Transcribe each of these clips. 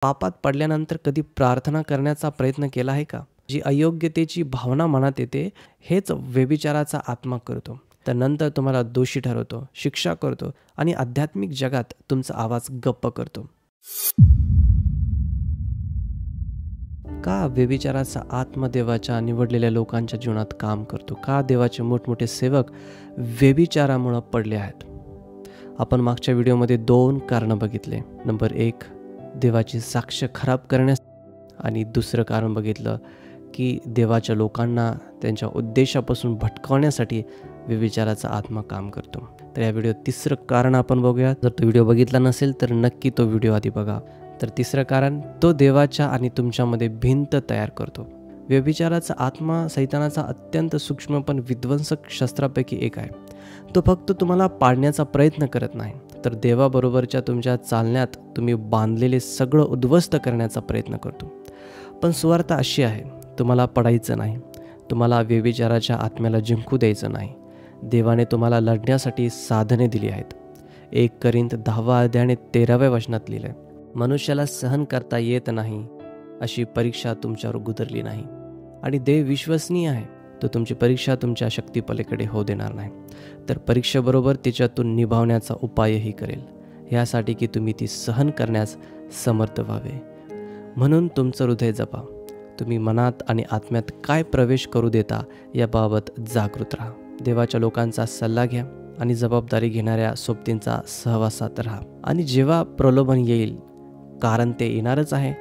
पापात पडल्यानंतर कधी प्रार्थना करण्याचा प्रयत्न केला आहे का? जी अयोग्यतेची भावना मनात येते, हेच व्यभिचाराचा आत्मा करतो. तर नंतर तुम्हाला दोषी ठरवतो, शिक्षा करतो आणि आध्यात्मिक जगात तुमचा आवाज गप्प करतो. का व्यभिचाराचा आत्मा देवाच्या निवडलेल्या लोकांच्या जीवनात काम करतो? का देवाचे मोठमोठे सेवक व्यभिचारामुळं पडले आहेत? आपण मागच्या व्हिडिओमध्ये 2 कारणं बघितले. नंबर 1, देवाची साक्ष खराब करण्यास, आणि दुसरं कारण बघितलं की देवाच्या लोकांना त्यांच्या उद्देशापासून भटकवण्यासाठी व्यभिचाराचा आत्मा काम करतो. तर या व्हिडिओत तिसरं कारण आपण बघूया. जर तो व्हिडिओ बघितला नसेल तर नक्की तो व्हिडिओ आधी बघा. तर तिसरं कारण, तो देवाच्या आणि तुमच्यामध्ये भिंत तयार करतो. व्यभिचाराचा आत्मा सैतानाचा अत्यंत सूक्ष्म पण विध्वंसक शस्त्रापैकी एक आहे. तो फक्त तुम्हाला पाडण्याचा प्रयत्न करत नाही, तर देवाबरोबरच्या तुमच्या चालण्यात तुम्ही बांधलेले सगळं उद्ध्वस्त करण्याचा प्रयत्न करतो. पण सुवार्ता अशी आहे, तुम्हाला पडायचं नाही, तुम्हाला व्यभिचाराच्या आत्म्याला जिंकू द्यायचं नाही. देवाने तुम्हाला लढण्यासाठी साधने दिली आहेत. 1 करिंथ 10 अध्यायाने 13व्या वचनात लिहिलंय, मनुष्याला सहन करता येत नाही अशी परीक्षा तुमच्यावर गुदरली नाही. आणि देव विश्वसनीय आहे, तो तुमची परीक्षा तुमच्या शक्तीपलीकडे होऊ देणार नाही, तर परीक्षेबरोबर तिच्यातून निभावण्याचा उपायही करेल, यासाठी की तुम्ही ती सहन करण्यास समर्थ व्हावे. म्हणून तुमचं हृदय जपा. तुम्ही मनात आणि आत्म्यात काय प्रवेश करू देता याबाबत जागृत राहा. देवाच्या लोकांचा सल्ला घ्या आणि जबाबदारी घेणाऱ्या सोबतींचा सहवासात राहा. आणि जेव्हा प्रलोभन येईल, कारण ते येणारच आहे,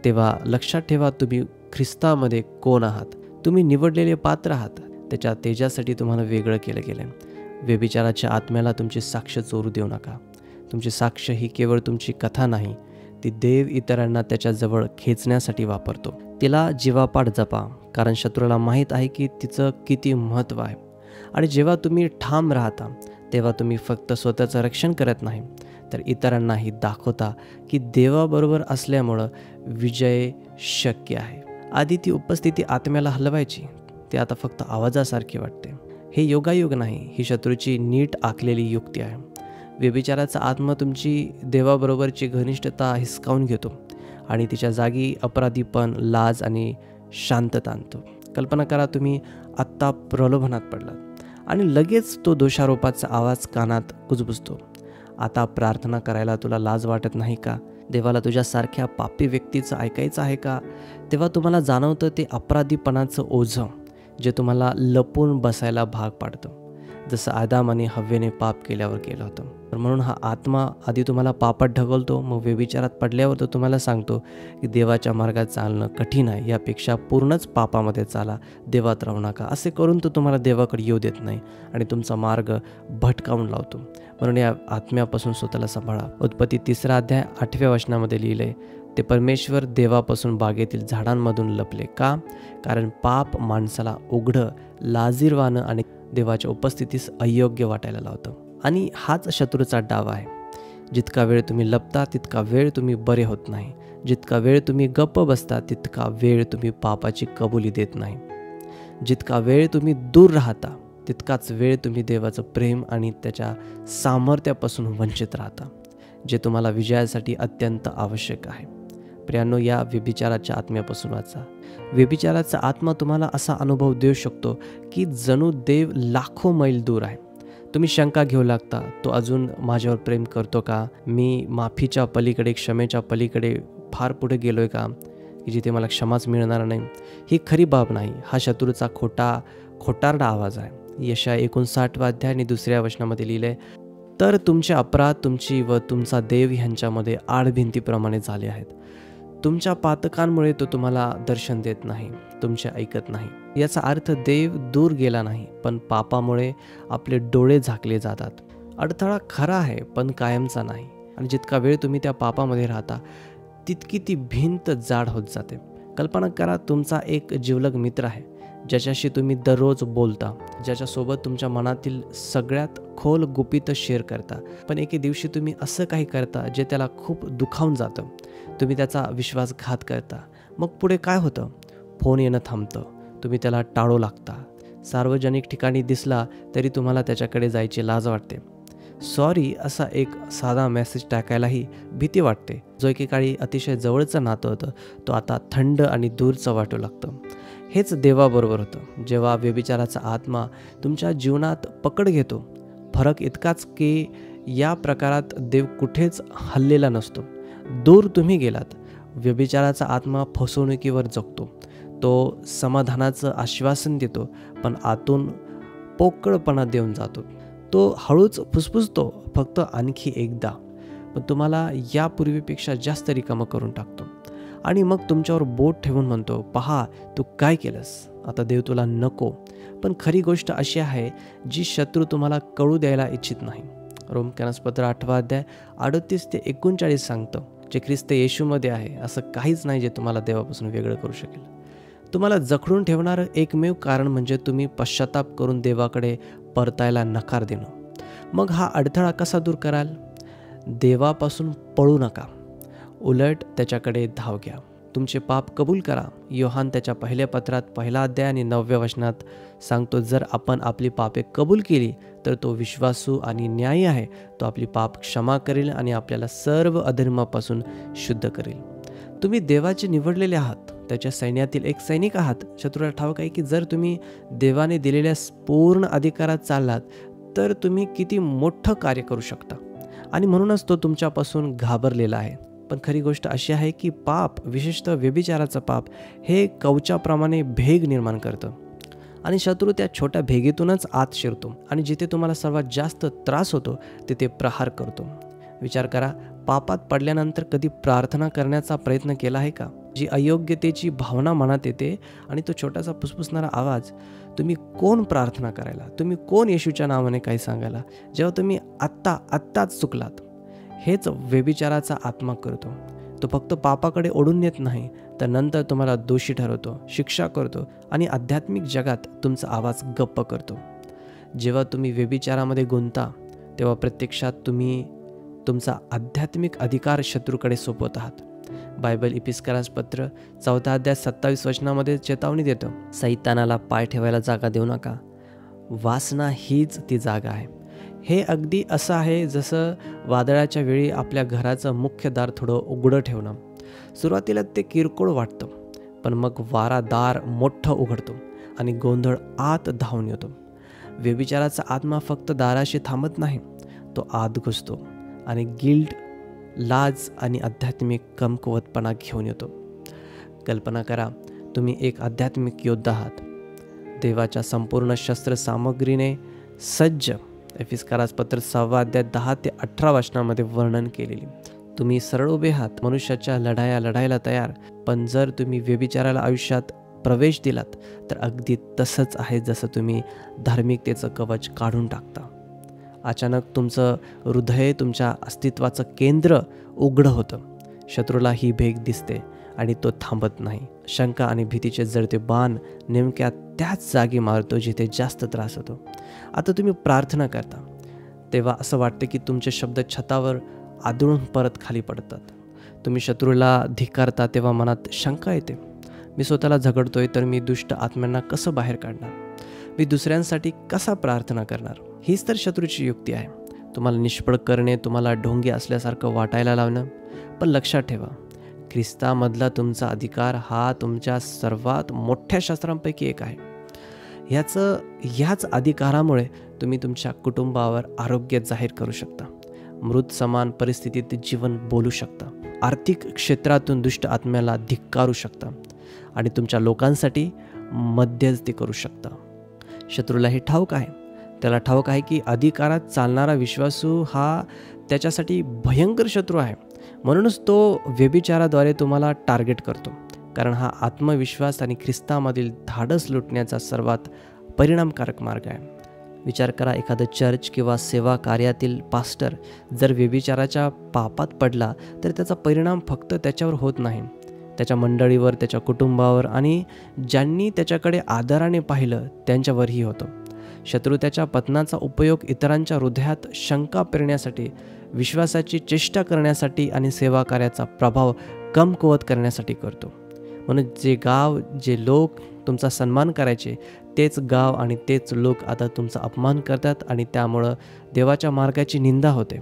तेव्हा लक्षात ठेवा तुम्ही ख्रिस्तामध्ये कोण आहात. तुम्ही निवडलेले पात्र आहात. त्याच्या तेजासाठी तुम्हाला वेगळं केलं गेलं. व्यभिचाराच्या आत्म्याला तुमची साक्ष चोरू देऊ नका. तुमची साक्ष ही केवळ तुमची कथा नाही, ती देव इतरांना त्याच्याजवळ खेचण्यासाठी वापरतो. तिला जीवापाड जपा, कारण शत्रूला माहीत आहे की तिचं किती महत्त्व आहे. आणि जेव्हा तुम्ही ठाम राहता, तेव्हा तुम्ही फक्त स्वतःचं रक्षण करत नाही, तर इतरांनाही दाखवता की देवाबरोबर असल्यामुळं विजय शक्य आहे. आधी ती उपस्थिती आत्म्याला हलवायची, ती आता फक्त आवाजासारखी वाटते. हे योगायोग नाही, ही शत्रूची नीट आखलेली युक्ती आहे. व्यभिचाराचा आत्मा तुमची देवाबरोबरची घनिष्ठता हिसकावून घेतो आणि तिच्या जागी अपराधीपण, लाज आणि शांतता आणतो. कल्पना करा, तुम्ही आत्ता प्रलोभनात पडलात आणि लगेच तो दोषारोपाचा आवाज कानात कुजबुजतो. आता प्रार्थना करायला तुला लाज वाटत नाही का? देवाला तुझ्यासारख्या पापी व्यक्तीचं ऐकायचं आहे का? तेव्हा तुम्हाला जाणवतं ते अपराधीपणाचं ओझं, जे तुम्हाला लपून बसायला भाग पाडतं, जसं आदाम आणि हव्वेने पाप केल्यावर केलं होतं. तर म्हणून हा आत्मा आधी तुम्हाला पापात ढकलतो, मग व्यभिचारात पडल्यावर तो तुम्हाला सांगतो की देवाच्या मार्गात चालणं कठीण आहे, यापेक्षा पूर्णच पापामध्ये चाला, देवात राहू नका. असे करून तो तुम्हाला देवाकडे येऊ देत नाही आणि तुमचा मार्ग भटकावून लावतो. म्हणून या आत्म्यापासून स्वतःला सांभाळा. उत्पत्ती 3 अध्याय 8व्या वचनामध्ये लिहिलंय, ते परमेश्वर देवापासून बागेतील झाडांमधून लपले. का? कारण पाप माणसाला उघडं, लाजिरवाणं आणि देवाच्या उपस्थितीस अयोग्य वाटायला लावतं. आणि हाच शत्रूचा डाव आहे. जितका वेळ तुम्ही लपता, तितका वेळ तुम्ही बरे होत नाही. जितका वेळ तुम्ही गप्प बसता, तितका वेळ तुम्ही पापाची कबुली देत नाही. जितका वेळ तुम्ही दूर राहता, तितकाच वेळ तुम्ही देवाचं प्रेम आणि त्याच्या सामर्थ्यापासून वंचित राहता, जे तुम्हाला विजयासाठी अत्यंत आवश्यक आहे. प्रियांनो, या व्यभिचाराच्या आत्म्यापासून वाचा. व्यभिचाराचा आत्मा तुम्हाला असा अनुभव देऊ शकतो की जणू देव लाखो मैल दूर आहे. तुम्ही शंका घेऊ लागता, तो अजून माझ्यावर प्रेम करतो का? मी माफीच्या पलीकडे, क्षमेच्या पलीकडे फार पुढे गेलोय का, की जिथे मला क्षमाच मिळणार नाही? ही खरी बाब नाही. हा शत्रूचा खोटारडा आवाज आहे. यशाया 59 अध्याय आणि 2 वचनामध्ये लिहिलंय, तर तुमचे अपराध तुमची व तुमचा देव ह्यांच्यामध्ये आडभिंतीप्रमाणे झाले आहेत. तुमच्या पातकांमुळे तो तुम्हाला दर्शन देत नाही, तुमचे ऐकत नाही. याचा अर्थ देव दूर गेला नाही, पण पापामुळे आपले डोळे झाकले जातात. अडथळा खरा आहे, पण कायमचा नाही. आणि जितका वेळ तुम्ही त्या पापामध्ये राहता, तितकी ती भिंत जाड होत जाते. कल्पना करा, तुमचा एक जिवलग मित्र आहे, ज्याच्याशी तुम्ही दररोज बोलता, ज्याच्यासोबत तुमच्या मनातील सगळ्यात खोल गुपित शेअर करता. पण एके दिवशी तुम्ही असं काही करता जे त्याला खूप दुखावून जातं. तुम्ही त्याचा विश्वासघात करता. मग पुढे काय होतं? फोन येणं थांबतं. तुम्ही त्याला टाळू लागता. सार्वजनिक ठिकाणी दिसला तरी तुम्हाला त्याच्याकडे जायची लाज वाटते. सॉरी असा एक साधा मेसेज टाकायलाही भीती वाटते. जो एकेकाळी अतिशय जवळचं नातं होतं, तो आता थंड आणि दूरचं वाटू लागतं. हेच देवाबरोबर होतं. जेव्हा व्यभिचाराचा आत्मा तुमच्या जीवनात पकड घेतो, फरक इतकाच की या प्रकारात देव कुठेच हललेला नसतो. दूर तुम्ही गेलात. व्यभिचाराचा आत्मा फसवणुकीवर जगतो. तो समाधानाचं आश्वासन देतो, पण आतून पोकळपणा देऊन जातो. तो हळूच फुसफुसतो, फक्त आणखी एकदा, पण तुम्हाला यापूर्वीपेक्षा जास्त रिकामं करून टाकतो. आणि मग तुमच्यावर बोट ठेवून म्हणतो, पहा तू काय केलंस, आता देव तुला नको. पण खरी गोष्ट अशी आहे जी शत्रू तुम्हाला कळू द्यायला इच्छित नाही. रोमकरांसपत्र 8 अध्याय 38 ते 39 सांगतं, जे ख्रिस्त येशूमध्ये आहे असं काहीच नाही जे तुम्हाला देवापासून वेगळं करू शकेल. तुम्हाला जखडून ठेवणारं एकमेव कारण म्हणजे तुम्ही पश्चाताप करून देवाकडे परतायला नकार देणं. मग हा अडथळा कसा दूर कराल? देवापासून पळू नका, उलट त्याच्याकडे धाव घ्या. तुमचे पाप कबूल करा. योहान त्याच्या पहिल्या पत्रात 1 अध्याय आणि 9व्या वचनात सांगतो, जर आपण आपली पापे कबूल केली तर तो विश्वासू आणि न्यायी आहे. तो आपली पाप क्षमा करेल आणि आपल्याला सर्व अधर्मापासून शुद्ध करेल. तुम्ही देवाचे निवडलेले आहात, त्याच्या सैन्यातील एक सैनिक आहात. शत्रूला ठाऊक आहे की जर तुम्ही देवाने दिलेल्या पूर्ण अधिकारात चाललात तर तुम्ही किती मोठं कार्य करू शकता, आणि म्हणूनच तो तुमच्यापासून घाबरलेला आहे. पण खरी गोष्ट अशी आहे की पाप, विशेषतः व्यभिचाराचं पाप, हे कवचाप्रमाणे भेग निर्माण करतं, आणि शत्रू त्या छोट्या भेगेतूनच आत शिरतो आणि जिथे तुम्हाला सर्वात जास्त त्रास होतो तिथे प्रहार करतो. विचार करा, पापात पडल्यानंतर कधी प्रार्थना करण्याचा प्रयत्न केला आहे का? जी अयोग्यतेची भावना मनात येते आणि तो छोटासा फुसफुसणारा आवाज, तुम्ही कोण प्रार्थना करायला, तुम्ही कोण येशूच्या नावाने काही सांगायला, जेव्हा तुम्ही आत्ताच चुकलात. हेच व्यभिचाराचा आत्मा करतो. तो फक्त पापाकडे ओढून नेत नाही, तर नंतर तुम्हाला दोषी ठरवतो, शिक्षा करतो आणि आध्यात्मिक जगात तुमचा आवाज गप्प करतो. जेव्हा तुम्ही व्यभिचारामध्ये गुंता तेव्हा प्रत्यक्षात तुम्ही तुमचा आध्यात्मिक अधिकार शत्रूकडे सोपवत आहात. बायबल इपिस्करास पत्र 4 अध्याय 27 वचनामध्ये चेतावणी देतं, सैतानाला पाय ठेवायला जागा देऊ नका. वासना हीच ती जागा आहे. हे अगदी असं आहे जसं वादळाच्या वेळी आपल्या घराचं मुख्य दार थोडं उघडं ठेवणं. सुरुवातीला ते किरकोळ वाटतं, पण मग वारा दार मोठं उघडतो आणि गोंधळ आत धावून येतो. व्यभिचाराचा आत्मा फक्त दाराशी थांबत नाही, तो आत घुसतो आणि गिल्ट, लाज आणि आध्यात्मिक कमकुवतपणा घेऊन येतो. कल्पना करा, तुम्ही एक आध्यात्मिक योद्धा आहात, देवाच्या संपूर्ण शस्त्रसामग्रीने सज्ज. एफिस्करास पत्र 6 अध्याय 10 ते 18 वचनामध्ये वर्णन केलेली. तुम्ही सरळ उभे आहात, मनुष्याच्या लढायला तयार. पण जर तुम्ही व्यभिचाराला आयुष्यात प्रवेश दिलात तर अगदी तसंच आहे जसं तुम्ही धार्मिकतेचं कवच काढून टाकता. अचानक तुमचं हृदय, तुमच्या अस्तित्वाचं केंद्र उघडं होतं. शत्रूला ही भेग दिसते आणि तो थांबत नाही. शंका आणि भीतीचे जळते बाण नेमक्या त्याच जागी मारतो जिथे जास्त त्रास होतो. आता तुम्ही प्रार्थना करता तेव्हा असं वाटतं की तुमचे शब्द छतावर आदळून परत खाली पडतात. तुम्ही शत्रूला धिक्कारता तेव्हा मनात शंका येते, मी स्वतःला झगडतोय तर मी दुष्ट आत्म्यांना कसं बाहेर काढणार, मी दुसऱ्यांसाठी कसा प्रार्थना करणार. हीच तर शत्रूची युक्ती आहे, तुम्हाला निष्फळ करणे, तुम्हाला ढोंगी असल्यासारखं वाटायला लावणं. पण लक्षात ठेवा, ख्रिस्तामधला तुमचा अधिकार हा तुमच्या सर्वात मोठ्या शस्त्रांपैकी एक आहे. ह्याच अधिकारामुळे तुम्ही तुमच्या कुटुंबावर आरोग्य जाहीर करू शकता, मृत समान परिस्थितीत जीवन बोलू शकता, आर्थिक क्षेत्रातून दुष्ट आत्म्याला धिक्कारू शकता आणि तुमच्या लोकांसाठी मध्यस्थी करू शकता. शत्रूला हे ठाऊक आहे, त्याला ठाऊक आहे की अधिकारात चालणारा विश्वासू हा त्याच्यासाठी भयंकर शत्रू आहे. म्हणूनच तो व्यभिचाराद्वारे तुम्हाला टार्गेट करतो, कारण हा आत्मविश्वास आणि ख्रिस्तामधील धाडस लुटण्याचा सर्वात परिणामकारक मार्ग आहे. विचार करा, एखादं चर्च किंवा सेवा कार्यातील पास्टर जर व्यभिचाराच्या पापात पडला तर त्याचा परिणाम फक्त त्याच्यावर होत नाही, त्याच्या मंडळीवर, त्याच्या कुटुंबावर आणि ज्यांनी त्याच्याकडे आदराने पाहिलं त्यांच्यावरही होतो. शत्रू त्याच्या पतनाचा उपयोग इतरांच्या हृदयात शंका पेरण्यासाठी, विश्वासाची चेष्टा करण्यासाठी आणि सेवा कार्याचा प्रभाव कमकुवत करण्यासाठी करतो. म्हणून जे गाव, जे लोक तुमचा सन्मान करायचे, तेच गाव आणि तेच लोक आता तुमचा अपमान करतात आणि त्यामुळं देवाच्या मार्गाची निंदा होते.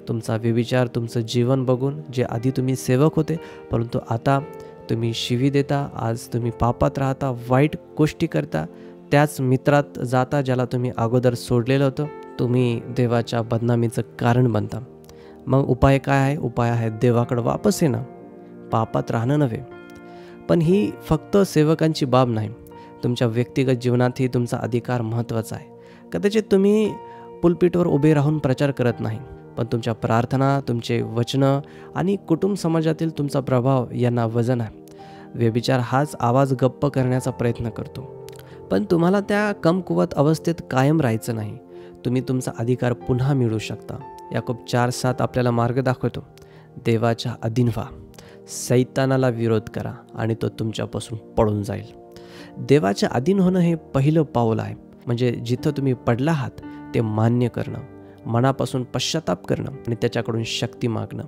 तुमचा व्यभिचार, तुमचं जीवन बघून जे आधी तुम्ही सेवक होते, परंतु आता तुम्ही शिवी देता, आज तुम्ही पापात राहता, वाईट गोष्टी करता, त्याच मित्रात जाता ज्याला तुम्ही अगोदर सोडलेलं होतं, तुम्ही देवाच्या बदनामीचं कारण बनता. मग उपाय काय आहे? उपाय आहे देवाकडं वापस येणं, पापात राहणं नव्हे. पण ही फक्त सेवकांची बाब नाही. तुमच्या व्यक्तिगत जीवनातही तुमचा अधिकार महत्त्वाचा आहे. कदाचित तुम्ही पुलपीटवर उभे राहून प्रचार करत नाही, पण तुमच्या प्रार्थना, तुमचे वचनं आणि कुटुंब समाजातील तुमचा प्रभाव यांना वजन आहे. व्यभिचार हाच आवाज गप्प करण्याचा प्रयत्न करतो, पण तुम्हाला त्या कमकुवत अवस्थेत कायम राहायचं नाही. तुम्ही तुमचा अधिकार पुन्हा मिळवू शकता. याकोब 4:7 आपल्याला मार्ग दाखवतो. देवाच्या अधीन व्हा, सैतानाला विरोध करा आणि तो तुमच्यापासून पळून जाईल. देवाच्या अधीन होणं हे पहिलं पाऊल आहे. म्हणजे जिथं तुम्ही पडला आहात ते मान्य करणं, मनापासून पश्चाताप करणं आणि त्याच्याकडून शक्ती मागणं.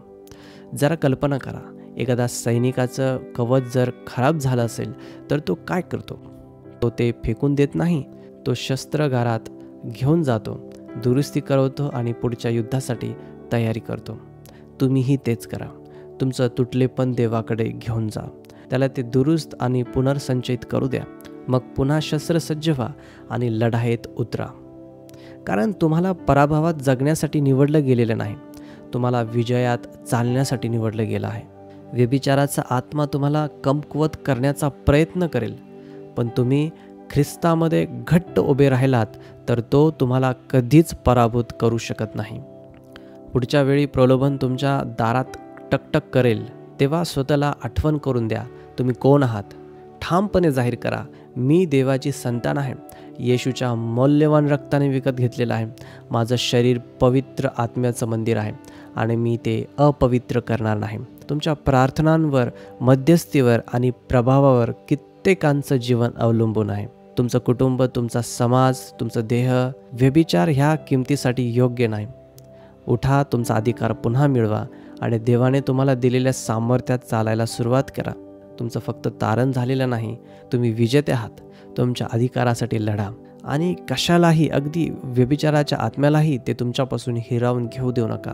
जरा कल्पना करा, एखादा सैनिकाचं कवच जर खराब झालं असेल तर तो काय करतो? तो ते फेकून देत नाही, तो शस्त्रागारात घेऊन जातो, दुरुस्ती करवतो आणि पुढच्या युद्धासाठी तयारी करतो. तुम्हीही तेच करा. तुमचं तुटलेपण देवाकडे घेऊन जा, त्याला ते दुरुस्त आणि पुनर्संचयित करू द्या. मग पुन्हा शस्त्रसज्ज व्हा आणि लढाईत उतरा. कारण तुम्हाला पराभवात जगण्यासाठी निवडलं गेलेलं नाही, तुम्हाला विजयात चालण्यासाठी निवडलं गेलं आहे. व्यभिचाराचा आत्मा तुम्हाला कमकुवत करण्याचा प्रयत्न करेल, पण तुम्ही ख्रिस्तामध्ये घट्ट उभे राहिलात तर तो तुम्हाला कधीच पराभूत करू शकत नाही. पुढच्या वेळी प्रलोभन तुमच्या दारात टकटक करेल तेव्हा स्वतःला आठवण करून द्या, तुम्ही कोण आहात. ठामपणे जाहीर करा, मी देवाची संतान आहे, येशूच्या मौल्यवान रक्ताने विकत घेतलेलं आहे. माझं शरीर पवित्र आत्म्याचं मंदिर आहे आणि मी ते अपवित्र करणार नाही. तुमच्या प्रार्थनांवर, मध्यस्थीवर आणि प्रभावावर कित्येकांचं जीवन अवलंबून आहे. तुमचं कुटुंब, तुमचा समाज, तुमचं देह व्यभिचार ह्या किमतीसाठी योग्य नाही. उठा, तुमचा अधिकार पुन्हा मिळवा आणि देवाने तुम्हाला दिलेल्या सामर्थ्यात चालायला सुरुवात करा. तुमचं फक्त तारण झालेलं नाही, तुम्ही विजेते आहात. तुमच्या अधिकारासाठी लढा आणि कशालाही, अगदी व्यभिचाराच्या आत्म्यालाही ते तुमच्यापासून हिरावून घेऊ देऊ नका.